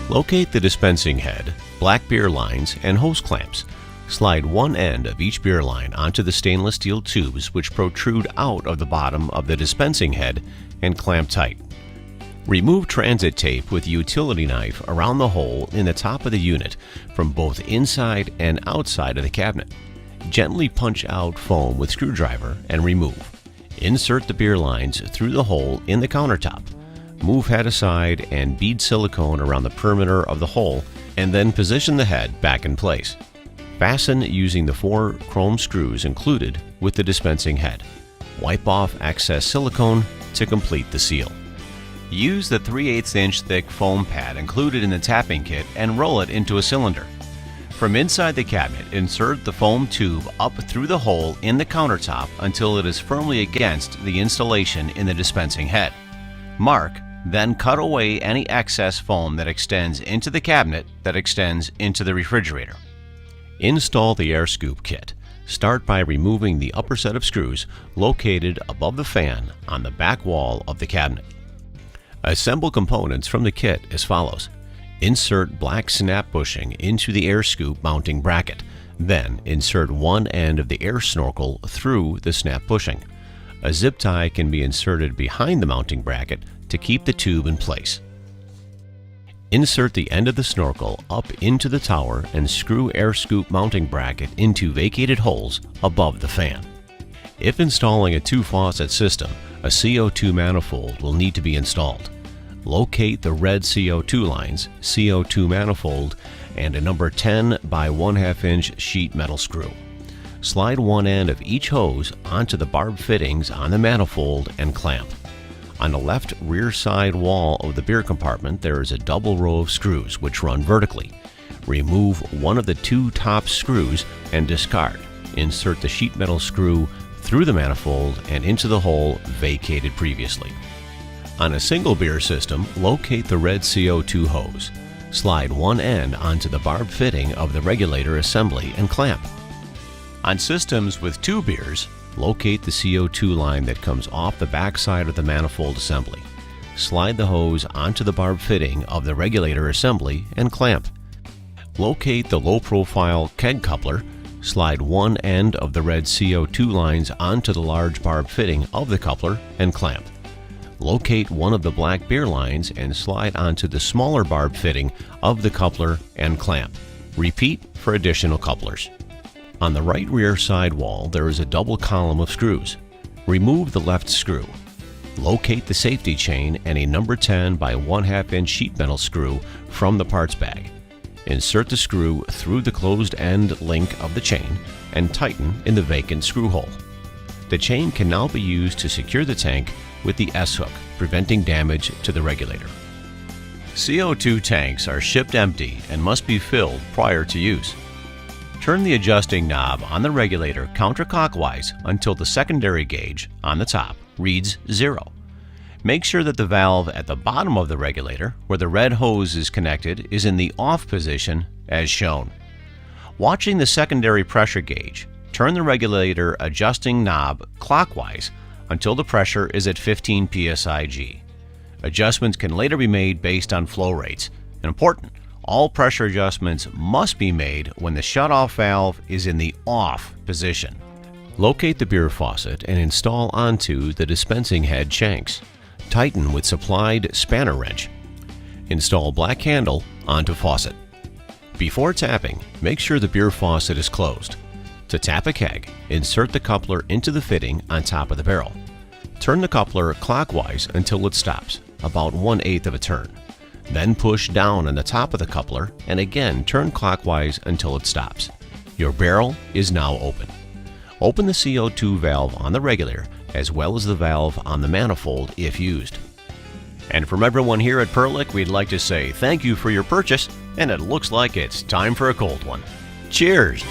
Locate the dispensing head, black beer lines, and hose clamps. Slide one end of each beer line onto the stainless steel tubes which protrude out of the bottom of the dispensing head and clamp tight. Remove transit tape with a utility knife around the hole in the top of the unit from both inside and outside of the cabinet. Gently punch out foam with screwdriver and remove. Insert the beer lines through the hole in the countertop. Move head aside and bead silicone around the perimeter of the hole and then position the head back in place. Fasten using the 4 chrome screws included with the dispensing head. Wipe off excess silicone to complete the seal. Use the 3/8 inch thick foam pad included in the tapping kit and roll it into a cylinder. From inside the cabinet, insert the foam tube up through the hole in the countertop until it is firmly against the installation in the dispensing head. Mark, then cut away any excess foam that extends into the cabinet that extends into the refrigerator. Install the air scoop kit. Start by removing the upper set of screws located above the fan on the back wall of the cabinet. Assemble components from the kit as follows. Insert black snap bushing into the air scoop mounting bracket. Then insert one end of the air snorkel through the snap bushing. A zip tie can be inserted behind the mounting bracket to keep the tube in place. Insert the end of the snorkel up into the tower and screw air scoop mounting bracket into vacated holes above the fan. If installing a 2-faucet system, a CO2 manifold will need to be installed. Locate the red CO2 lines, CO2 manifold, and a number 10 by 1/2 inch sheet metal screw. Slide one end of each hose onto the barb fittings on the manifold and clamp. On the left rear side wall of the beer compartment, there is a double row of screws which run vertically. Remove one of the 2 top screws and discard. Insert the sheet metal screw through the manifold and into the hole vacated previously. On a single beer system, locate the red CO2 hose. Slide one end onto the barb fitting of the regulator assembly and clamp. On systems with 2 beers, locate the CO2 line that comes off the back side of the manifold assembly. Slide the hose onto the barb fitting of the regulator assembly and clamp. Locate the low-profile keg coupler. Slide one end of the red CO2 lines onto the large barb fitting of the coupler and clamp. Locate one of the black beer lines and slide onto the smaller barb fitting of the coupler and clamp. Repeat for additional couplers. On the right rear side wall, there is a double column of screws. Remove the left screw. Locate the safety chain and a number 10 by 1/2 inch sheet metal screw from the parts bag. Insert the screw through the closed end link of the chain and tighten in the vacant screw hole. The chain can now be used to secure the tank with the S-hook, preventing damage to the regulator. CO2 tanks are shipped empty and must be filled prior to use. Turn the adjusting knob on the regulator counterclockwise until the secondary gauge on the top reads 0. Make sure that the valve at the bottom of the regulator, where the red hose is connected, is in the off position as shown. Watching the secondary pressure gauge, turn the regulator adjusting knob clockwise until the pressure is at 15 psig. Adjustments can later be made based on flow rates. And important, all pressure adjustments must be made when the shutoff valve is in the off position. Locate the beer faucet and install onto the dispensing head shanks. Tighten with supplied spanner wrench. Install black handle onto faucet. Before tapping, make sure the beer faucet is closed. To tap a keg, insert the coupler into the fitting on top of the barrel. Turn the coupler clockwise until it stops, about 1/8 of a turn. Then push down on the top of the coupler and again turn clockwise until it stops. Your barrel is now open. Open the CO2 valve on the regulator as well as the valve on the manifold if used. And from everyone here at Perlick, we'd like to say thank you for your purchase, and it looks like it's time for a cold one. Cheers!